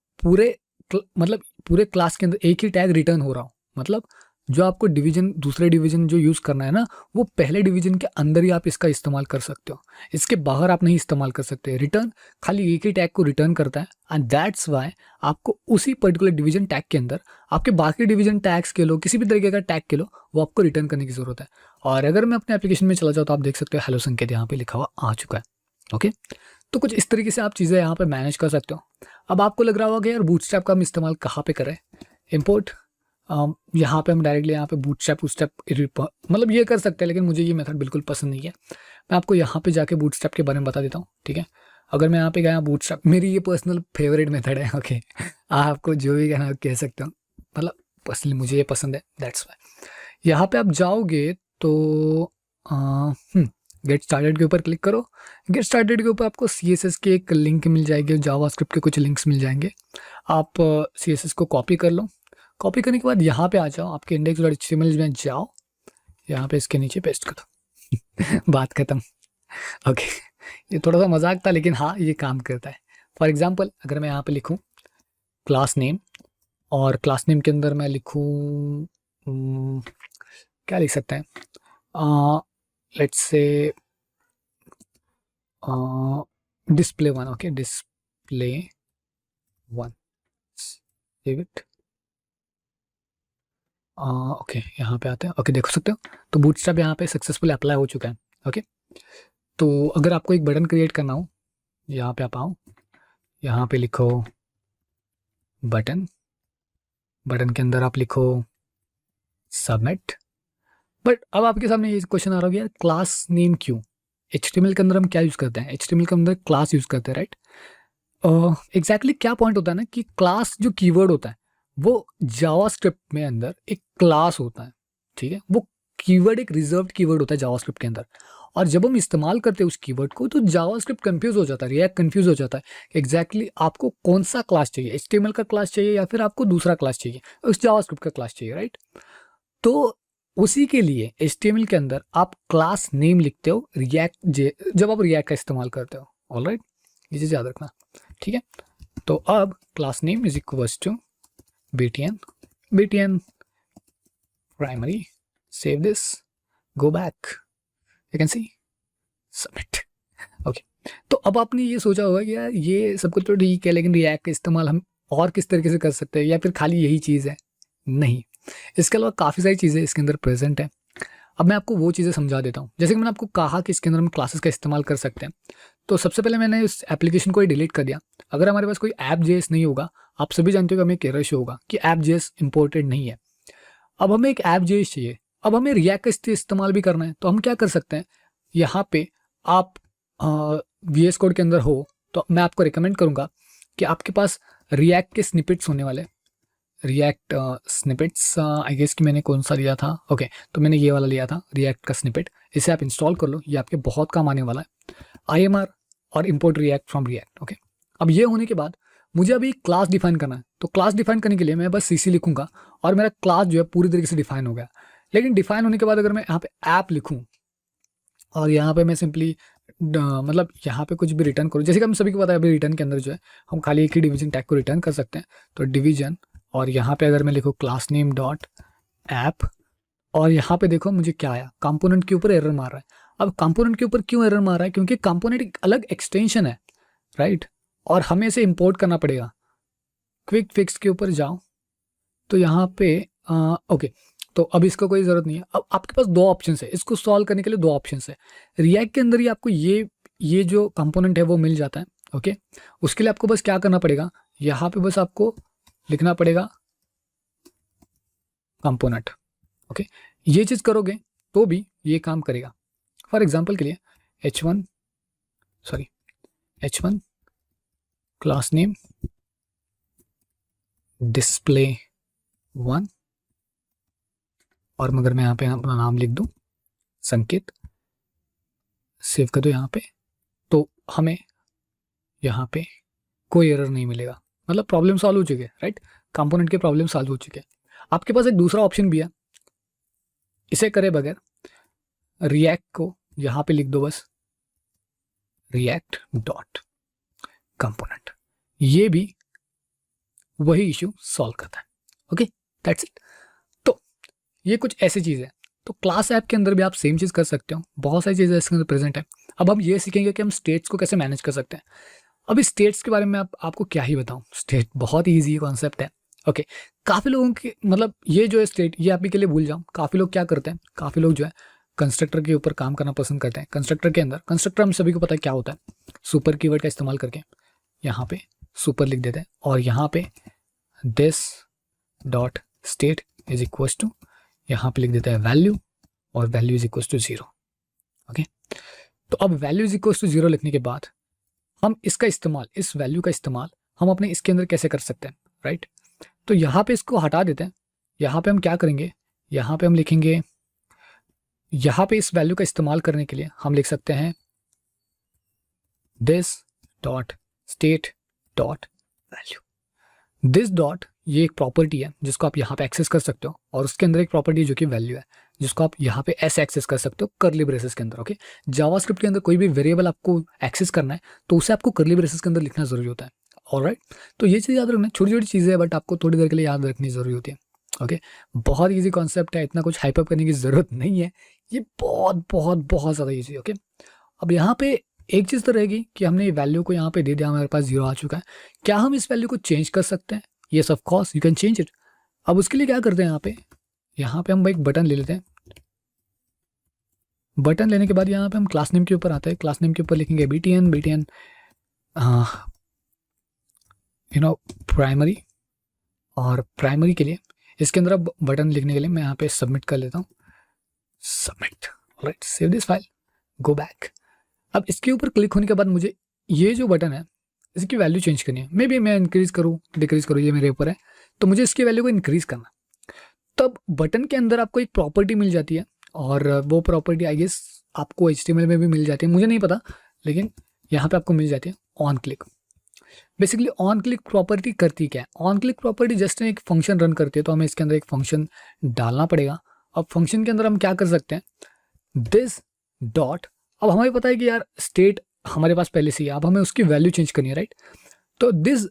मतलब पूरे क्लास के अंदर एक ही टैग रिटर्न हो रहा हो, मतलब जो आपको डिवीजन दूसरे डिवीजन जो यूज़ करना है ना, वो पहले डिवीजन के अंदर ही आप इसका इस्तेमाल कर सकते हो, इसके बाहर आप नहीं इस्तेमाल कर सकते। रिटर्न खाली एक ही टैग को रिटर्न करता है, एंड दैट्स वाई आपको उसी पर्टिकुलर डिवीजन टैग के अंदर आपके बाकी डिवीजन टैग्स के लो, किसी भी तरीके का टैग के लो, वो आपको रिटर्न करने की ज़रूरत है। और अगर मैं अपने एप्लीकेशन में चला जाऊँ तो आप देख सकते हो हेलो संकेत यहाँ पे लिखा हुआ आ चुका है। ओके, तो कुछ इस तरीके से आप चीज़ें यहाँ पे मैनेज कर सकते हो। अब आपको लग रहा होगा कि यार बूटस्ट्रैप का हम इस्तेमाल कहाँ पे करें, इंपोर्ट, यहाँ पे हम डायरेक्टली यहाँ पे बूटस्ट्रैप मतलब ये कर सकते हैं, लेकिन मुझे ये मेथड बिल्कुल पसंद नहीं है। मैं आपको यहाँ पे जाके बूटस्ट्रैप के बारे में बता देता हूँ, ठीक है। अगर मैं यहाँ पे गया बूटस्ट्रैप, मेरी ये पर्सनल फेवरेट मेथड है, ओके। आपको जो भी कहना कह सकते हो, मतलब पर्सनली मुझे ये पसंद है, दैट्स वाई। यहाँ पे आप जाओगे तो गेट स्टार्टेड के ऊपर क्लिक करो। गेट स्टार्टेड के ऊपर आपको CSS के एक लिंक मिल जाएगी, जावास्क्रिप्ट के कुछ लिंक्स मिल जाएंगे। आप CSS को कॉपी कर लो। कॉपी करने के बाद यहाँ पे आ जाओ, आपके index.html में जाओ, यहाँ पे इसके नीचे पेस्ट कर दो। बात खत्म। ओके, ये थोड़ा सा मजाक था, लेकिन हाँ ये काम करता है। फॉर एग्जाम्पल अगर मैं यहाँ पे लिखूँ क्लास नेम, और क्लास नेम के अंदर मैं लिखूँ क्या लिख सकते हैं, let's say display one, okay, display one, save it. Okay, यहाँ पे आते हैं। ओके, देख सकते हो तो बूटस्ट्रैप यहाँ पे सक्सेसफुल अप्लाई हो चुका है। ओके, तो अगर आपको एक बटन क्रिएट करना हो, यहाँ पे आप आओ, यहाँ पे लिखो बटन, बटन के अंदर आप लिखो सबमिट। बट अब आपके सामने ये क्वेश्चन आ रहा है यार क्लास नेम क्यों, HTML के अंदर हम क्या यूज़ करते हैं, HTML के अंदर क्लास यूज़ करते हैं, राइट। एग्जैक्टली क्या पॉइंट होता है ना कि क्लास जो कीवर्ड होता है वो जावास्क्रिप्ट में अंदर एक क्लास होता है, ठीक है। वो कीवर्ड एक रिजर्व्ड कीवर्ड होता है जावास्क्रिप्ट के अंदर, और जब हम इस्तेमाल करते हैं उस कीवर्ड को तो जावास्क्रिप्ट कंफ्यूज हो जाता है, रिएक्ट कंफ्यूज हो जाता है एग्जैक्टली आपको कौन सा क्लास चाहिए, HTML का क्लास चाहिए या फिर आपको दूसरा क्लास चाहिए, उस जावास्क्रिप्ट का क्लास चाहिए, राइट। तो उसी के लिए HTML के अंदर आप क्लास नेम लिखते हो जब आप रिएक्ट का इस्तेमाल करते हो, ऑलराइट, ये चीज़ याद रखना, ठीक है। तो अब class name is equals to btn primary, save this, go back, you can see, submit। Okay, तो अब आपने ये सोचा होगा कि यार ये सब कुछ तो ठीक है, लेकिन रिएक्ट का इस्तेमाल हम और किस तरीके से कर सकते हैं, या फिर खाली यही चीज़ है। नहीं, इसके अलावा काफ़ी सारी चीज़ें इसके अंदर प्रेजेंट है। अब मैं आपको वो चीज़ें समझा देता हूँ। जैसे कि मैंने आपको कहा कि इसके अंदर हम क्लासेस का इस्तेमाल कर सकते हैं, तो सबसे पहले मैंने इस एप्लीकेशन को ही डिलीट कर दिया। अगर हमारे पास कोई ऐप JS नहीं होगा, आप सभी जानते हो कि हमें एक एरर शो होगा कि ऐप JS इंपोर्टेड नहीं है। अब हमें एक ऐप JS चाहिए, अब हमें रिएक्ट का इस्तेमाल भी करना है, तो हम क्या कर सकते हैं, यहाँ पे आप VS कोड के अंदर हो तो मैं आपको रिकमेंड करूँगा कि आपके पास रिएक्ट के स्निपेट्स होने वाले, रिएक्ट स्निपेट्स, आई गेस कि मैंने कौन सा लिया था, ओके, तो मैंने ये वाला लिया था रिएक्ट का स्निपेट। इसे आप इंस्टॉल कर लो, ये आपके बहुत काम आने वाला है, IMR और import react from react. Okay, अब ये होने के बाद मुझे अभी क्लास डिफाइन करना है, तो क्लास डिफाइन करने के लिए मैं बस CC लिखूंगा और मेरा क्लास जो है पूरी तरीके से डिफाइन हो गया। लेकिन डिफाइन होने के बाद अगर मैं यहाँ पे ऐप लिखूँ और यहाँ पे मैं सिंपली मतलब यहाँ पे कुछ भी रिटर्न करूँ, जैसे कि हम सभी को पता है अभी रिटर्न के अंदर जो है हम खाली एक ही डिवीजन टैग को रिटर्न कर सकते हैं, तो डिवीजन, और यहाँ पे अगर मैं लिखूँ क्लास नेम डॉट ऐप, और यहाँ पे देखो मुझे क्या आया, कंपोनेंट के ऊपर एरर मार रहा है। अब कंपोनेंट के ऊपर क्यों एरर मार रहा है, क्योंकि कंपोनेंट एक अलग एक्सटेंशन है, राइट, और हमें इसे इंपोर्ट करना पड़ेगा। क्विक फिक्स के ऊपर जाओ तो यहाँ पे ओके, तो अब इसका कोई ज़रूरत नहीं है। अब आपके पास दो ऑप्शन है, इसको सॉल्व करने के लिए दो ऑप्शन है। रिएक्ट के अंदर ही आपको ये जो कंपोनेंट है वो मिल जाता है, ओके। उसके लिए आपको बस क्या करना पड़ेगा, यहाँ पे बस आपको लिखना पड़ेगा कंपोनेंट, ओके। ये चीज़ करोगे तो भी ये काम करेगा। फॉर एग्जाम्पल के लिए h1 sorry h1 class name display 1, और मगर मैं यहाँ पे अपना नाम लिख दूँ संकेत, सेव कर दो यहाँ पे, तो हमें यहाँ पे कोई एरर नहीं मिलेगा, मतलब प्रॉब्लम सॉल्व हो चुके हैं, राइट। कंपोनेंट के प्रॉब्लम सॉल्व हो चुके हैं। आपके पास एक दूसरा ऑप्शन भी है, इसे करे बगैर रिएक्ट को यहाँ पे लिख दो बस रिएक्ट डॉट कंपोनेंट, ये भी वही इश्यू सॉल्व करता है। Okay, that's it. तो ये कुछ ऐसी चीज़ है। तो क्लास ऐप के अंदर भी आप सेम चीज़ कर सकते हो, बहुत सारी चीज़ें इसके अंदर प्रेजेंट है। अब हम ये सीखेंगे कि हम स्टेट्स को कैसे मैनेज कर सकते हैं। अभी स्टेट्स के बारे में आपको क्या ही बताऊं, स्टेट बहुत ही ईजी कॉन्सेप्ट है। ओके, काफ़ी लोगों की मतलब ये जो है स्टेट, ये आप ही के लिए भूल जाऊँ, काफ़ी लोग क्या करते हैं, काफ़ी लोग जो है कंस्ट्रक्टर के ऊपर काम करना पसंद करते हैं। कंस्ट्रक्टर के अंदर, कंस्ट्रक्टर हम सभी को पता है क्या होता है, सुपर कीवर्ड का इस्तेमाल करके यहाँ पे सुपर लिख देते हैं, और यहाँ पे this dot state is equal to, यहाँ पे लिख देता है वैल्यू, और value is equal to 0। Okay, तो अब वैल्यू इज इक्वल टू 0 लिखने के बाद हम इसका इस्तेमाल, इस वैल्यू का इस्तेमाल हम अपने इसके अंदर कैसे कर सकते हैं, राइट। तो यहाँ पे इसको हटा देते हैं। यहाँ पे हम क्या करेंगे, यहाँ पे हम लिखेंगे, यहाँ पे इस वैल्यू का इस्तेमाल करने के लिए हम लिख सकते हैं this dot state dot value. This dot ये एक प्रॉपर्टी है जिसको आप यहाँ पे एक्सेस कर सकते हो, और उसके अंदर एक प्रॉपर्टी जो कि वैल्यू है, जिसको आप यहाँ पे ऐसे एक्सेस कर सकते हो कर्ली ब्रेसेस के अंदर। ओके, जावास्क्रिप्ट के अंदर कोई भी वेरिएबल आपको एक्सेस करना है तो उसे आपको कर्ली ब्रेसेस के अंदर लिखना जरूरी होता है। ऑलराइट, तो ये चीज़ याद रखना, छोटी छोटी चीज़ें है बट आपको थोड़ी देर के लिए याद रखनी जरूरी होती है। ओके, बहुत ईजी कॉन्सेप्ट है, इतना कुछ हाइप अप करने की जरूरत नहीं है, ये बहुत बहुत बहुत ज़्यादा ईजी। ओके, अब यहाँ पे एक चीज़ तो रहेगी कि हमने वैल्यू को यहाँ पे दे दिया, हमारे पास 0 आ चुका है। क्या हम इस वैल्यू को चेंज कर सकते हैं? Yes of course you can change it. अब उसके लिए क्या करते हैं, यहाँ पे हम एक बटन ले लेते हैं। बटन लेने के बाद यहाँ पे हम क्लास नेम के ऊपर आते हैं, क्लास नेम के ऊपर लिखेंगे BTN प्राइमरी, और प्राइमरी के लिए इसके अंदर अब बटन लिखने के लिए मैं यहाँ पे सबमिट कर लेता हूँ, submit. Alright, save this file, go back. अब इसके ऊपर क्लिक होने के बाद मुझे ये जो बटन है इसकी वैल्यू चेंज करनी है। मे बी मैं इंक्रीज करूँ डिक्रीज करूँ, ये मेरे ऊपर है, तो मुझे इसकी वैल्यू को इंक्रीज करना। तब बटन के अंदर आपको एक प्रॉपर्टी मिल जाती है, और वो प्रॉपर्टी आई गेस आपको HTML में भी मिल जाती है, मुझे नहीं पता, लेकिन यहाँ पे आपको मिल जाती है on click. Basically on click property करती क्या है, ऑन क्लिक प्रॉपर्टी जस्ट एक फंक्शन रन करती है, तो हमें इसके अंदर एक फंक्शन डालना पड़ेगा। अब फंक्शन के अंदर हम क्या कर सकते हैं, दिस डॉट, अब हमें पता है कि यार स्टेट हमारे पास पहले से ही है, अब हमें उसकी वैल्यू चेंज करनी है, राइट। तो दिस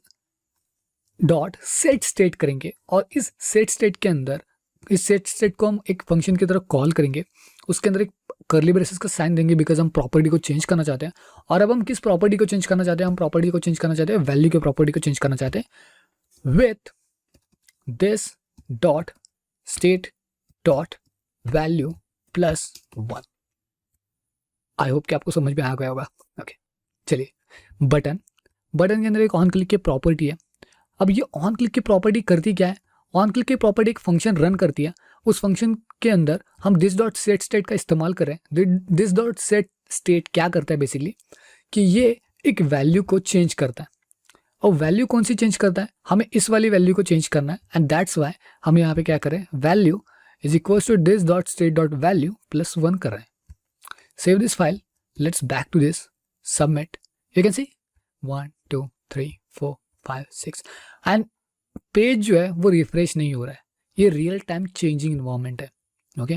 डॉट सेट स्टेट करेंगे, और इस सेट स्टेट के अंदर इस सेट स्टेट को हम एक फंक्शन की तरह कॉल करेंगे, उसके अंदर एक कर्ली ब्रेसेस का साइन देंगे बिकॉज हम प्रॉपर्टी को चेंज करना चाहते हैं। और अब हम किस प्रॉपर्टी को चेंज करना चाहते हैं, हम प्रॉपर्टी को चेंज करना चाहते हैं, वैल्यू के प्रॉपर्टी को चेंज करना चाहते हैं with this dot state dot value +1। I hope कि आपको समझ में आ गया होगा। ओके, चलिए, बटन के अंदर एक ऑन क्लिक की प्रॉपर्टी है। अब ये ऑन क्लिक की प्रॉपर्टी करती क्या है, ऑन क्लिक की प्रॉपर्टी एक फंक्शन रन करती है, उस फंक्शन के अंदर हम दिस डॉट सेट स्टेट का इस्तेमाल कर रहे हैं। दिस डॉट सेट स्टेट क्या करता है बेसिकली, कि ये एक वैल्यू को चेंज करता है, और वैल्यू कौन सी चेंज करता है, हमें इस वाली वैल्यू को चेंज करना है, एंड दैट्स वाई हम यहाँ पे क्या करें, value is equal to this dot state dot value +1 कर रहे हैं। Save this file, let's back to this, submit. You can see 1 2 3 4 5 6 and page जो है वो रिफ्रेश नहीं हो रहा है, ये रियल टाइम चेंजिंग इन्वायरमेंट है। ओके,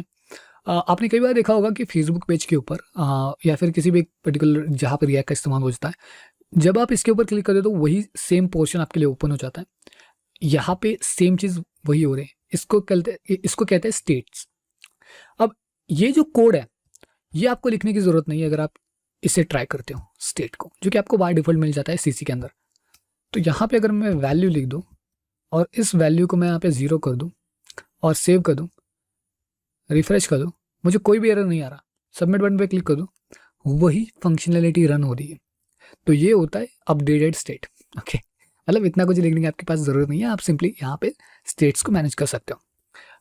आपने कई बार देखा होगा कि फेसबुक पेज के ऊपर या फिर किसी भी पर्टिकुलर जहाँ पर रिएक्ट का इस्तेमाल हो जाता है, जब आप इसके ऊपर क्लिक करते हो तो वही सेम पोर्शन आपके लिए ओपन हो जाता है। यहाँ पे सेम चीज़ वही हो रही है, इसको कहते हैं स्टेट्स। अब ये जो कोड है ये आपको लिखने की ज़रूरत नहीं है अगर आप इसे ट्राई करते हो स्टेट को, जो कि आपको बाय डिफ़ॉल्ट मिल जाता है CC के अंदर। तो यहाँ पे अगर मैं वैल्यू लिख दूँ और इस वैल्यू को मैं यहाँ पे 0 कर दूँ और सेव कर दूँ, रिफ्रेश कर दूँ, मुझे कोई भी एरर नहीं आ रहा, सबमिट बटन पे क्लिक कर दूँ, वही फंक्शनैलिटी रन हो रही है। तो ये होता है अपडेटेड स्टेट। ओके, मतलब इतना कुछ लिखने की आपके पास ज़रूरत नहीं है, आप सिंपली यहाँ पे स्टेट्स को मैनेज कर सकते हो।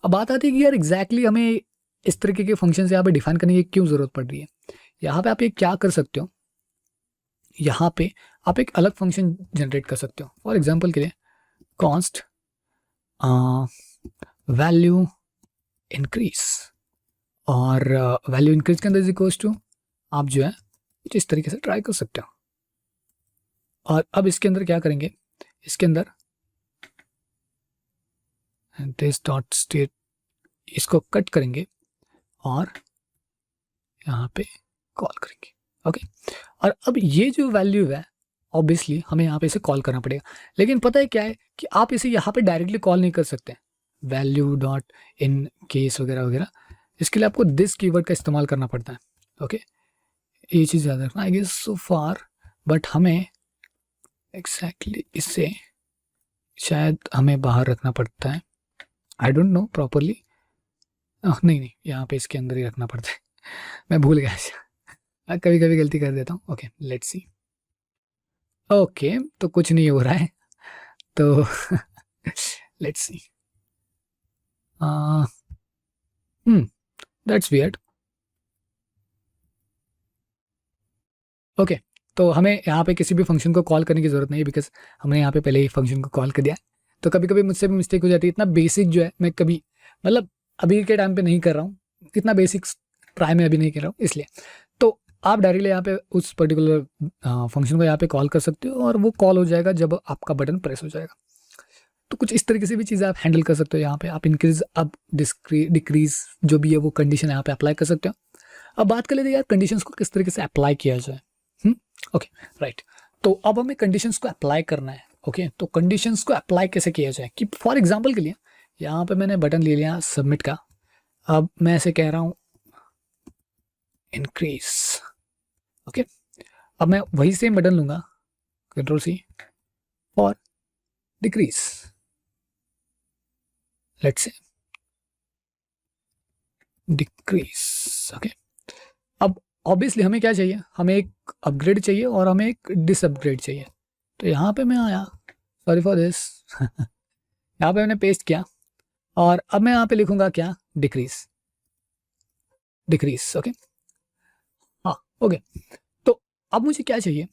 अब बात आती है कि यार एग्जैक्टली हमें इस तरीके के फंक्शन से यहाँ पे डिफाइन करने की क्यों ज़रूरत पड़ रही है। यहाँ पे आप ये क्या कर सकते हो, यहाँ पे आप एक अलग फंक्शन जनरेट कर सकते हो। फॉर एग्जाम्पल के लिए कॉन्स्ट वैल्यू इंक्रीज, और वैल्यू इंक्रीज के अंदर इज इक्वल्स टू आप जो है कुछ इस तरीके से ट्राई कर सकते हो। और अब इसके अंदर क्या करेंगे, इसके अंदर दिस डॉट स्टेट इसको कट करेंगे और यहाँ पे कॉल करेंगे। ओके, और अब ये जो वैल्यू है ऑब्वियसली हमें यहाँ पे इसे कॉल करना पड़ेगा, लेकिन पता है क्या है कि आप इसे यहाँ पे डायरेक्टली कॉल नहीं कर सकते, वैल्यू डॉट इन केस वगैरह वगैरह, इसके लिए आपको दिस कीवर्ड का इस्तेमाल करना पड़ता है। ओके, ये चीज़ याद रखना I guess so far, but हमें एग्जैक्टली इससे शायद हमें बाहर रखना पड़ता है, आई डोंट नो प्रॉपरली, नहीं यहाँ पे इसके अंदर ही रखना पड़ता है, मैं भूल गया, कभी कभी गलती कर देता हूँ। ओके लेट्स सी, ओके तो कुछ नहीं हो रहा है, तो let's see, that's weird. Okay, तो हमें यहाँ पे किसी भी फंक्शन को कॉल करने की ज़रूरत नहीं है, बिकॉज हमने यहाँ पे पहले ही फंक्शन को कॉल कर दिया है। तो कभी कभी मुझसे भी मिस्टेक हो जाती है, इतना बेसिक जो है मैं कभी मतलब अभी के टाइम पे नहीं कर रहा हूँ, इतना बेसिक ट्राई में अभी नहीं कर रहा हूँ, इसलिए तो आप डायरेक्टली यहाँ पे उस पर्टिकुलर फंक्शन को यहाँ पे कॉल कर सकते हो और वो कॉल हो जाएगा जब आपका बटन प्रेस हो जाएगा। तो कुछ इस तरीके से भी चीज़ें आप हैंडल कर सकते हो। यहाँ पे आप इंक्रीज अब डिक्रीज जो भी है वो कंडीशन यहाँ पे अप्लाई कर सकते हो। अब बात कर लेते हैं यार कंडीशंस को किस तरीके से अप्लाई किया जाए। ओके राइट, तो अब हमें कंडीशंस को अप्लाई करना है। ओके, तो कंडीशंस को अप्लाई कैसे किया जाए कि फॉर एग्जांपल के लिए यहाँ पे मैंने बटन ले लिया सबमिट का, अब मैं ऐसे कह रहा हूँ इंक्रीज। ओके, अब मैं वही सेम बटन लूंगा कंट्रोल सी और decrease, let's say decrease. Okay, अब ऑब्वियसली हमें क्या चाहिए, हमें एक अपग्रेड चाहिए और हमें एक डिस अपग्रेड चाहिए। तो यहाँ पे मैं आया, सॉरी फॉर दिस, यहाँ पे मैंने पेस्ट किया और अब मैं यहाँ पे लिखूंगा क्या, डिक्रीज, डिक्रीज। ओके हाँ ओके, तो अब मुझे क्या चाहिए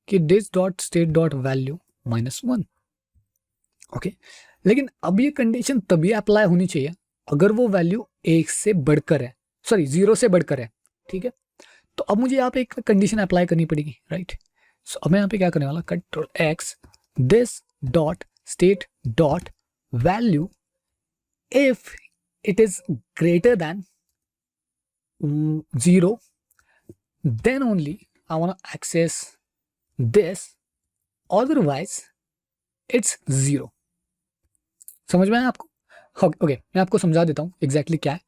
कि this dot state dot value -1। Okay, लेकिन अब ये कंडीशन तभी अप्लाई होनी चाहिए अगर वो वैल्यू 1 से बढ़कर है, सॉरी 0 से बढ़कर है। ठीक है, तो अब मुझे यहाँ पे एक कंडीशन अप्लाई करनी पड़ेगी, राइट। सो अब मैं यहाँ पे क्या करने वाला, control x, this dot state dot value if it is greater than 0 then only I want to access this, otherwise it's 0। समझ में आया आपको? ओके, मैं आपको समझा देता हूँ एग्जैक्टली क्या है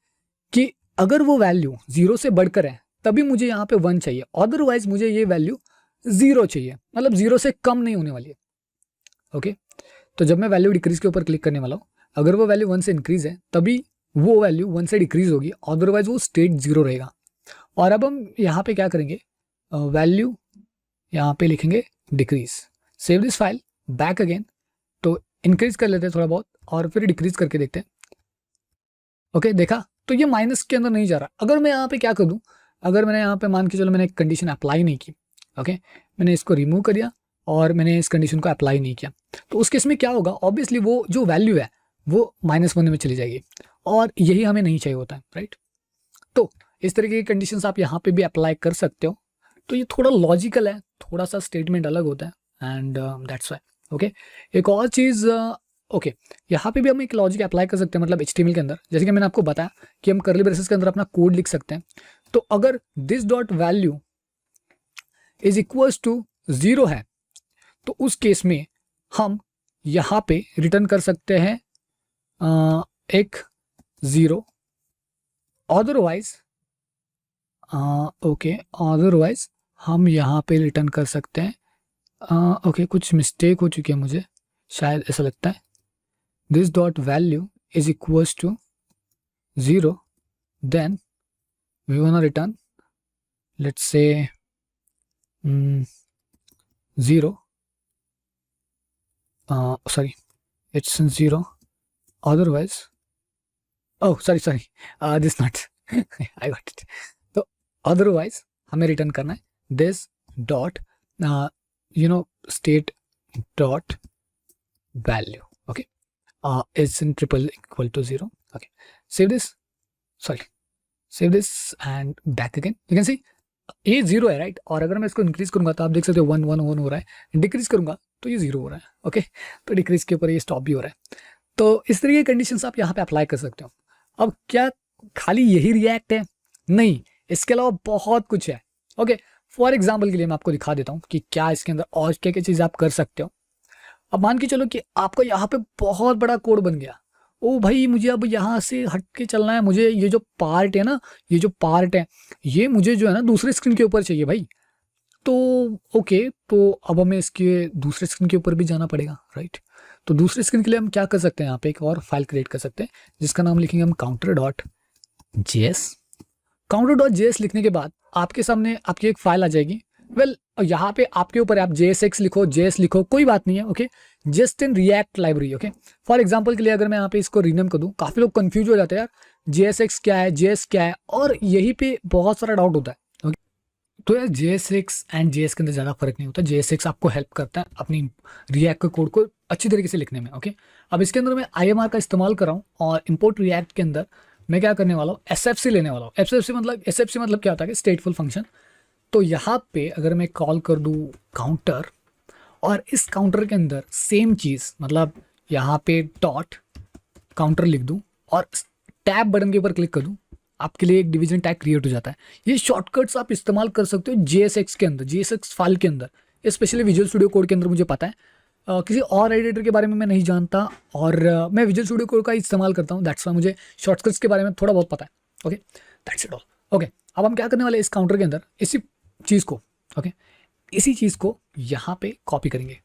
कि अगर वो वैल्यू 0 से बढ़कर है तभी मुझे यहाँ पे 1 चाहिए, अदरवाइज मुझे ये वैल्यू 0 चाहिए, मतलब 0 से कम नहीं होने वाली है। ओके, तो जब मैं वैल्यू डिक्रीज के ऊपर क्लिक करने वाला हूँ, अगर वो वैल्यू 1 से इंक्रीज है तभी वो वैल्यू 1 से डिक्रीज होगी, अदरवाइज वो स्टेट 0 रहेगा। और अब हम यहाँ पे क्या करेंगे, वैल्यू यहाँ पे लिखेंगे decrease, save this file, back again, तो इंक्रीज कर लेते हैं थोड़ा बहुत और फिर डिक्रीज करके देखते हैं। ओके देखा, तो ये माइनस के अंदर नहीं जा रहा। अगर मैं यहाँ पे क्या कर दूँ, अगर मैंने यहाँ पे मान के चलो मैंने एक कंडीशन अप्लाई नहीं की, ओके मैंने इसको रिमूव कर दिया और मैंने इस कंडीशन को अप्लाई नहीं किया, तो उस केस में क्या होगा, ऑब्वियसली वो जो वैल्यू है वो -1 में चली जाएगी और यही हमें नहीं चाहिए होता है, राइट। तो इस तरीके की कंडीशंस आप यहाँ पे भी अप्लाई कर सकते हो। तो ये थोड़ा लॉजिकल है, थोड़ा सा स्टेटमेंट अलग होता है एंड दैट्स व्हाई। ओके, एक और चीज़, ओके यहाँ पे भी हम एक लॉजिक अप्लाई कर सकते हैं, मतलब HTML के अंदर, जैसे कि मैंने आपको बताया कि हम कर्ली ब्रेसेस के अंदर अपना कोड लिख सकते हैं। तो अगर this dot value is equals to 0 है तो उस केस में हम यहाँ पे रिटर्न कर सकते हैं एक 0, अदरवाइज ओके अदरवाइज हम यहाँ पे रिटर्न कर सकते हैं, ओके कुछ मिस्टेक हो चुकी है मुझे, शायद ऐसा लगता है, this dot value is equals to 0 then we want return let's say 0, sorry it's 0, otherwise oh sorry this not I got it। तो otherwise हमें रिटर्न करना है this dot state dot value, okay, is in triple equal to 0. Okay, save this, save this and back again. You can see ये 0 है, right, और अगर मैं इसको इंक्रीज करूंगा तो आप देख सकते हो 1 1 1 हो रहा है, डिक्रीज करूंगा तो ये 0 हो रहा है, ओके, तो डिक्रीज के ऊपर ये स्टॉप भी हो रहा है। तो इस तरह की कंडीशंस आप यहाँ पे अप्लाई कर सकते हो। अब क्या खाली यही रिएक्ट है? नहीं, इसके अलावा बहुत कुछ है, ओके। फॉर एग्जाम्पल के लिए मैं आपको दिखा देता हूँ कि क्या इसके अंदर और क्या क्या चीज़ आप कर सकते हो। अब मान के चलो कि आपका यहाँ पे बहुत बड़ा कोड बन गया, ओ भाई मुझे अब यहाँ से हट के चलना है, मुझे ये जो पार्ट है ना, ये जो पार्ट है ये मुझे जो है ना दूसरे स्क्रीन के ऊपर चाहिए भाई। तो ओके, तो अब हमें इसके दूसरे स्क्रीन के ऊपर भी जाना पड़ेगा, राइट। तो दूसरे स्क्रीन के लिए हम क्या कर सकते हैं, यहाँ पे एक और फाइल क्रिएट कर सकते हैं जिसका नाम लिखेंगे हम counter.js। counter.js लिखने के बाद आपके सामने आपकी एक फाइल आ जाएगी। वेल यहाँ पे आपके ऊपर आप JSX लिखो, JS लिखो, कोई बात नहीं है, okay, just in React library, okay. For example के लिए अगर मैं यहाँ पे इसको रीनेम कर दूँ, काफ़ी लोग कंफ्यूज हो जाते हैं यार JSX क्या है, JS क्या है, और यही पे बहुत सारा डाउट होता है, ओके। तो यार JSX एंड JS के अंदर ज़्यादा फर्क नहीं होता। JSX आपको हेल्प करता है अपनी रिएक्ट के कोड को अच्छी तरीके से लिखने में, ओके। अब इसके अंदर मैं IMR का इस्तेमाल कर रहा हूँ और इम्पोर्ट रिएक्ट के अंदर मैं क्या करने वाला हूँ, SFC लेने वाला हूँ। SFC मतलब क्या होता है कि स्टेटफुल फंक्शन। तो यहाँ पे अगर मैं कॉल कर दूँ काउंटर, और इस काउंटर के अंदर सेम चीज़, मतलब यहाँ पे डॉट काउंटर लिख दूँ और टैब बटन के ऊपर क्लिक कर दूँ, आपके लिए एक डिवीजन टैग क्रिएट हो जाता है। ये शॉर्टकट्स आप इस्तेमाल कर सकते हो JSX के अंदर, JSX फाइल के अंदर, स्पेशली विजुअल स्टूडियो कोड के अंदर मुझे पता है। किसी और एडिटर के बारे में मैं नहीं जानता, और मैं विजुअल स्टूडियो कोड का इस्तेमाल करता हूँ, दैट्स वाई मुझे शॉर्टकट्स के बारे में थोड़ा बहुत पता है, okay, that's it all, okay. अब हम क्या करने वाले, इस काउंटर के अंदर इसी चीज़ को, ओके, इसी चीज़ को यहाँ पे कॉपी करेंगे।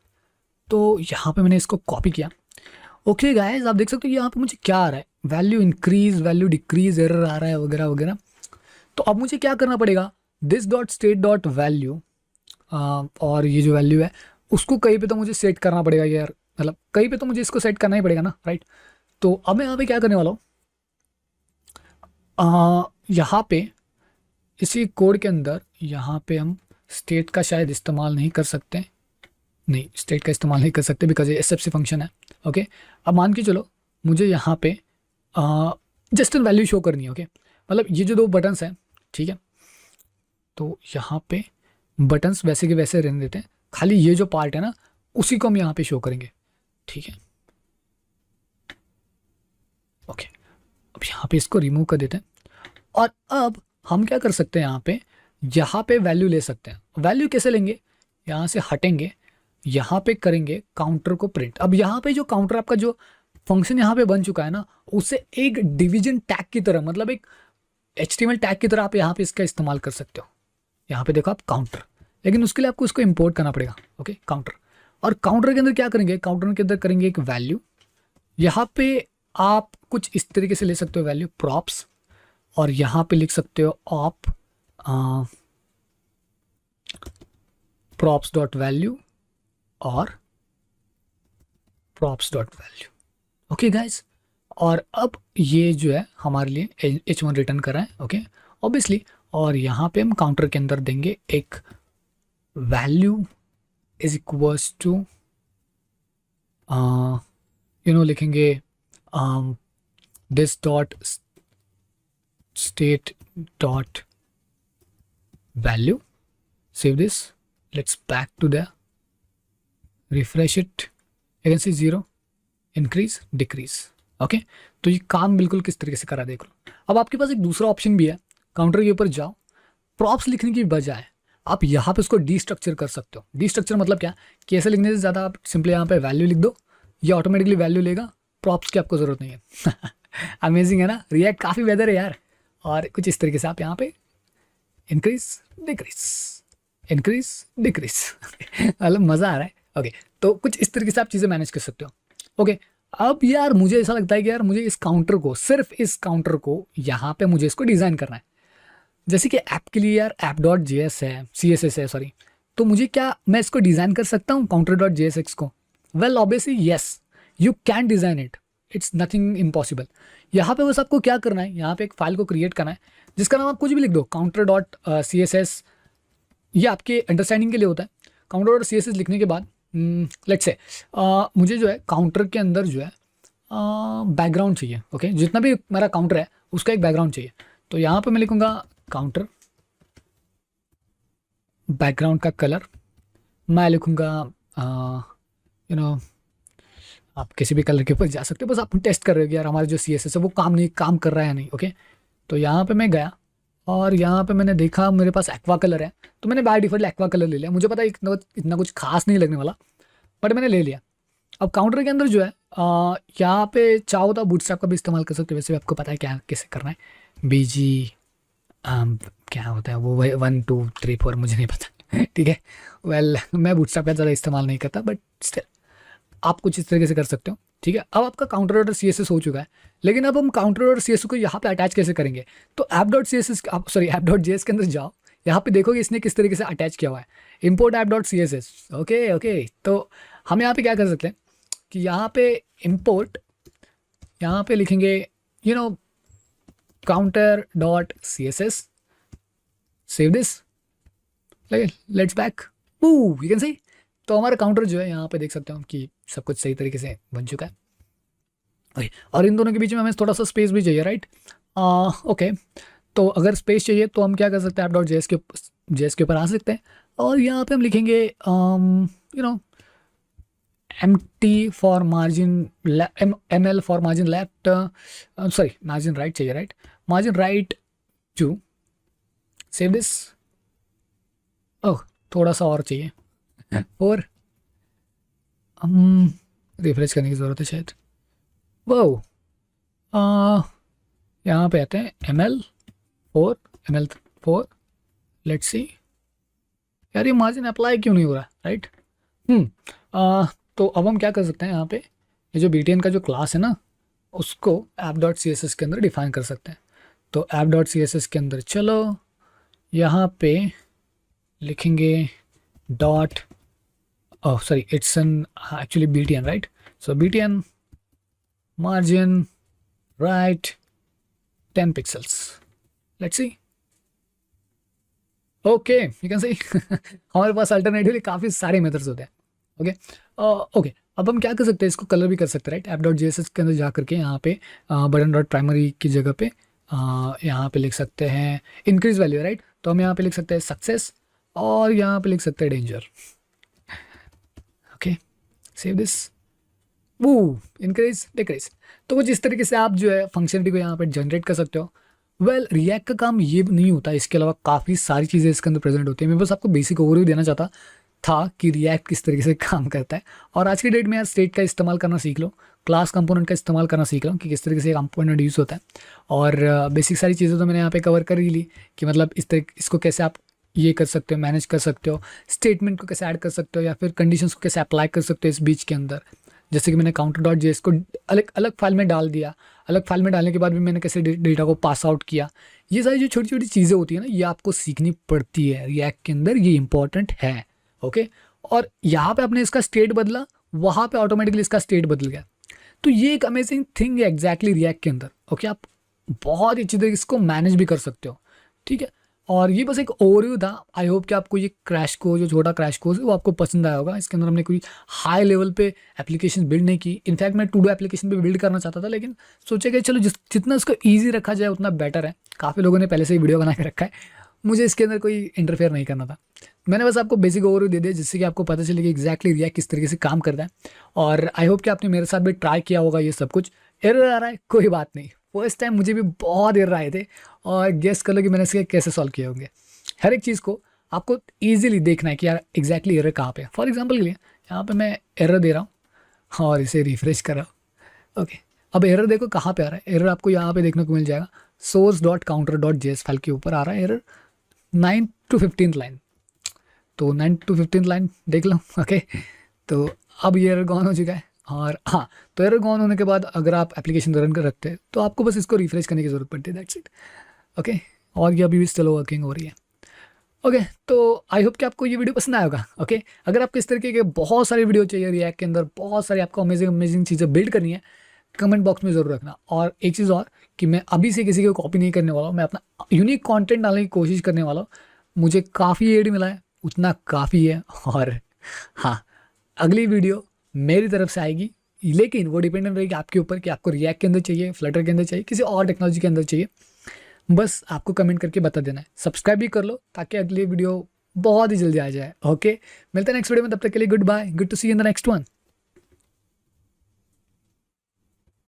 तो यहाँ पे मैंने इसको कॉपी किया, ओके गाइस, आप देख सकते हो यहाँ पे मुझे क्या आ रहा है, value increase, value decrease, error आ रहा है वगैरह वगैरह। तो अब मुझे क्या करना पड़ेगा, this dot state dot value, और ये जो वैल्यू है उसको कहीं पे तो मुझे सेट करना पड़ेगा यार, मतलब कहीं पे तो मुझे इसको सेट करना ही पड़ेगा ना, राइट। तो अब मैं यहाँ पे क्या करने वाला हूँ, यहाँ पे इसी कोड के अंदर यहाँ पे हम स्टेट का शायद इस्तेमाल नहीं कर सकते, नहीं स्टेट का इस्तेमाल नहीं कर सकते बिकॉज ये SFC फंक्शन है, ओके। अब मान के चलो मुझे यहाँ पे जस्ट एन वैल्यू शो करनी है, ओके, मतलब ये जो दो बटन्स हैं, ठीक है, तो यहाँ पे बटन्स वैसे के वैसे रहने देते हैं, खाली ये जो पार्ट है ना उसी को हम यहाँ पे शो करेंगे, ठीक है, ओके। अब यहाँ पे इसको रिमूव कर देते हैं, और अब हम क्या कर सकते हैं, यहाँ पे वैल्यू ले सकते हैं। वैल्यू कैसे लेंगे, यहाँ से हटेंगे, यहाँ पे करेंगे काउंटर को प्रिंट। अब यहाँ पे जो काउंटर आपका जो फंक्शन यहाँ पे बन चुका है ना, उसे एक डिवीजन टैग की तरह, मतलब एक HTML टैग की तरह आप यहाँ पे इसका इस्तेमाल कर सकते हो। यहाँ पे देखो आप काउंटर, लेकिन उसके लिए आपको इसको इंपोर्ट करना पड़ेगा, ओके, काउंटर। और काउंटर के अंदर क्या करेंगे, काउंटर के अंदर करेंगे एक वैल्यू, यहाँ पे आप कुछ इस तरीके से ले सकते हो वैल्यू प्रॉप्स, और यहाँ पे लिख सकते हो आप props डॉट वैल्यू और props dot value, okay guys. और अब ये जो है हमारे लिए H1 रिटर्न कर रहा है, ओके, ऑब्वियसली। और यहाँ पे हम काउंटर के अंदर देंगे एक वैल्यू इज इक्वल्स टू लिखेंगे this dot state dot value, save this, let's back to the, refresh it, you can see 0, increase decrease, okay। तो ये काम बिल्कुल किस तरीके से करा देख लो। अब आपके पास एक दूसरा ऑप्शन भी है, काउंटर के ऊपर जाओ, प्रॉप्स लिखने की बजाय आप यहाँ पे उसको डीस्ट्रक्चर कर सकते हो। डीस्ट्रक्चर मतलब क्या, कि ऐसे लिखने से ज़्यादा आप सिंपली यहाँ पे वैल्यू लिख दो, ये ऑटोमेटिकली वैल्यू लेगा, प्रॉप्स की आपको ज़रूरत नहीं है। अमेजिंग है ना, रिएक्ट काफ़ी बेहतर है यार। और कुछ इस तरीके से आप यहाँ पे इंक्रीज डिक्रीज, मतलब मज़ा आ रहा है, ओके। तो कुछ इस तरीके से आप चीज़ें मैनेज कर सकते हो, ओके। अब यार मुझे ऐसा लगता है कि यार मुझे इस काउंटर को, सिर्फ इस काउंटर को यहाँ पे मुझे इसको डिज़ाइन करना है। जैसे कि ऐप के लिए यार app.js है, CSS है, सॉरी, तो मुझे क्या, मैं इसको डिज़ाइन कर सकता हूँ counter.jsx को? Well obviously yes, you can design it, it's nothing impossible. यहाँ पे बस आपको क्या करना है, यहाँ पे एक फाइल को क्रिएट करना है जिसका नाम आप कुछ भी लिख दो, counter.css ये आपके अंडरस्टैंडिंग के लिए होता है। Counter dot C S S लिखने के बाद लेट्स से मुझे जो है काउंटर के अंदर जो है बैकग्राउंड चाहिए। ओके, जितना भी मेरा काउंटर है उसका एक बैकग्राउंड चाहिए। तो यहाँ पे मैं लिखूँगा काउंटर बैकग्राउंड का कलर मैं लिखूँगा यू नो, आप किसी भी कलर के ऊपर जा सकते हो, बस आप टेस्ट कर रहे हो कि यार हमारा जो सी एस एस है वो काम कर रहा है या नहीं। ओके, तो यहाँ पे मैं गया और यहाँ पे मैंने देखा मेरे पास एक्वा कलर है, तो मैंने बाय डिफॉल्ट एक्वा कलर ले लिया। मुझे पता है इतना कुछ खास नहीं लगने वाला, बट मैंने ले लिया। अब काउंटर के अंदर जो है यहाँ पे चाहो तो बूटस्ट्रैप का भी इस्तेमाल कर सकते हो, वैसे भी आपको पता है क्या कैसे करना है। बीजी क्या होता है वो 1 2 3 4 मुझे नहीं पता ठीक है। वेल मैं बूटस्ट्रैप का ज़्यादा इस्तेमाल नहीं करता, बट स्टिल आप कुछ इस तरीके से कर सकते हो। ठीक है, अब आपका counter dot C S S हो चुका है, लेकिन अब हम counter dot C S S को यहाँ पे अटैच कैसे करेंगे? तो app dot C S S sorry app dot J S के अंदर जाओ, यहाँ पे देखोगे इसने किस तरीके से अटैच किया हुआ है, import app dot C S S. Okay okay, तो हम यहाँ पे क्या कर सकते हैं कि यहाँ पे इम्पोर्ट, यहाँ पे लिखेंगे counter dot C S S, save this, let's back, you can see. तो हमारा काउंटर जो है यहाँ पे देख सकते हो कि सब कुछ सही तरीके से बन चुका है। ओके, और इन दोनों के बीच में हमें थोड़ा सा स्पेस भी चाहिए, राइट? ओके, तो अगर स्पेस चाहिए तो हम क्या कर सकते हैं, ऐप डॉट जेएस के ऊपर आ सकते हैं और यहाँ पे हम लिखेंगे empty for margin ml for margin left, sorry margin right चाहिए, right? Margin right two, save this. Oh, थोड़ा सा और चाहिए और हम रिफ्रेश करने की ज़रूरत है शायद। वो यहाँ पे आते हैं ml4 लेट्स सी। यार ये मार्जिन अप्लाई क्यों नहीं हो रहा, राइट? तो अब हम क्या कर सकते हैं, यहाँ पे ये जो btn का जो क्लास है ना उसको app dot C S S के अंदर डिफाइन कर सकते हैं। तो app dot C S S के अंदर चलो, यहाँ पे लिखेंगे dot, oh sorry, it's an actually btn, right? So btn margin right 10 pixels, let's see. Okay, you can see हमारे पास अल्टरनेटिवली काफ़ी सारे मेथड्स होते हैं। ओके ओके, अब हम क्या कर सकते हैं, इसको कलर भी कर सकते हैं, right? App dot J S S के अंदर जा करके यहाँ पे बटन डॉट प्राइमरी की जगह पे यहाँ पे लिख सकते हैं इंक्रीज वैल्यू, राइट? तो हम यहाँ पे लिख सकते हैं सक्सेस और यहाँ पे लिख सकते हैं डेंजर। ओके, सेव दिस, वो इंक्रीज डिक्रीज। तो कुछ इस तरीके से आप जो है फंक्शनलिटी को यहाँ पे जनरेट कर सकते हो। वेल रिएक्ट का काम ये नहीं होता, इसके अलावा काफ़ी सारी चीज़ें इसके अंदर प्रेजेंट होती है। मैं बस आपको बेसिक ओवरव्यू देना चाहता था कि रिएक्ट किस तरीके से काम करता है। और आज की डेट में यार स्टेट का इस्तेमाल करना सीख लो, क्लास कंपोनेंट का इस्तेमाल करना सीख लो कि किस तरीके से कंपोनेंट यूज़ होता है। और बेसिक सारी चीज़ें तो मैंने यहाँ पे कवर कर ही ली कि मतलब इसको कैसे आप ये कर सकते हो, मैनेज कर सकते हो, स्टेटमेंट को कैसे ऐड कर सकते हो या फिर कंडीशंस को कैसे अप्लाई कर सकते हो इस बीच के अंदर। जैसे कि मैंने काउंटर डॉट जेएस को अलग अलग फाइल में डाल दिया, अलग फाइल में डालने के बाद भी मैंने कैसे डेटा को पास आउट किया। ये सारी जो छोटी छोटी चीज़ें होती है ना, ये आपको सीखनी पड़ती है रिएक्ट के अंदर, ये इंपॉर्टेंट है। ओके, और यहाँ पे आपने इसका स्टेट बदला, वहाँ पे ऑटोमेटिकली इसका स्टेट बदल गया। तो ये एक अमेजिंग थिंग है एग्जैक्टली रिएक्ट के अंदर। ओके, आप बहुत अच्छी तरीके इसको मैनेज भी कर सकते हो। ठीक है, और ये बस एक ओवरव्यू था। आई होप कि आपको ये क्रैश कोर्स, जो छोटा क्रैश कोर्स है वो आपको पसंद आया होगा। इसके अंदर हमने कोई हाई लेवल पे एप्लीकेशन बिल्ड नहीं की। इनफैक्ट मैं टू डू एप्लीकेशन पे बिल्ड करना चाहता था, लेकिन सोचा कि चलो जितना इसको ईजी रखा जाए उतना बेटर है। काफ़ी लोगों ने पहले से ही वीडियो बना के रखा है, मुझे इसके अंदर कोई इंटरफेयर नहीं करना था। मैंने बस आपको बेसिक ओवरव्यू दे दिया जिससे कि आपको पता चले कि एग्जैक्टली रिएक्ट किस तरीके से काम करता है। और आई होप कि आपने मेरे साथ भी ट्राई किया होगा। ये सब कुछ एरर आ रहा है, कोई बात नहीं, फर्स्ट टाइम मुझे भी बहुत एरर आए थे और गेस कर लो कि मैंने इसके कैसे सॉल्व किए होंगे। हर एक चीज़ को आपको ईजिली देखना है कि यार एग्जैक्टली एरर कहाँ पे है। फॉर एग्जांपल के लिए यहाँ पे मैं एरर दे रहा हूँ और इसे रिफ्रेश कर रहा हूँ। ओके, अब एरर देखो कहाँ पे आ रहा है। एरर आपको यहाँ पे देखने को मिल जाएगा, source.counter.js फाइल के ऊपर आ रहा है एरर 9 to 15th लाइन। तो 9 to 15th लाइन देख लो। ओके, तो अब ये एरर गॉन हो चुका है। और हाँ, तो एरर गॉन होने के बाद अगर आप एप्लीकेशन रन कर रखते हैं तो आपको बस इसको रिफ्रेश करने की ज़रूरत पड़ती है, दैट्स इट। ओके, और ये अभी भी स्टिल वर्किंग हो रही है। ओके, तो आई होप कि आपको ये वीडियो पसंद आया होगा। ओके, अगर आपको इस तरीके के बहुत सारे वीडियो चाहिए रिएक्ट के अंदर, बहुत सारी आपको अमेजिंग चीज़ें बिल्ड करनी है, कमेंट बॉक्स में ज़रूर रखना। और एक चीज़ और कि मैं अभी से किसी को कॉपी नहीं करने वाला हूँ, मैं अपना यूनिक कंटेंट डालने की कोशिश करने वाला हूँ। मुझे काफ़ी एड मिला है, उतना काफ़ी है। और हाँ, अगली वीडियो मेरी तरफ से आएगी, लेकिन वो डिपेंडेंट रहेगी आपके ऊपर कि आपको रिएक्ट के अंदर चाहिए, फ्लटर के अंदर चाहिए, किसी और टेक्नोलॉजी के अंदर चाहिए। बस आपको कमेंट करके बता देना है। सब्सक्राइब भी कर लो ताकि अगली वीडियो बहुत ही जल्दी आ जाए। ओके, मिलते हैं नेक्स्ट वीडियो में, तब तक के लिए goodbye, good to see in the next one.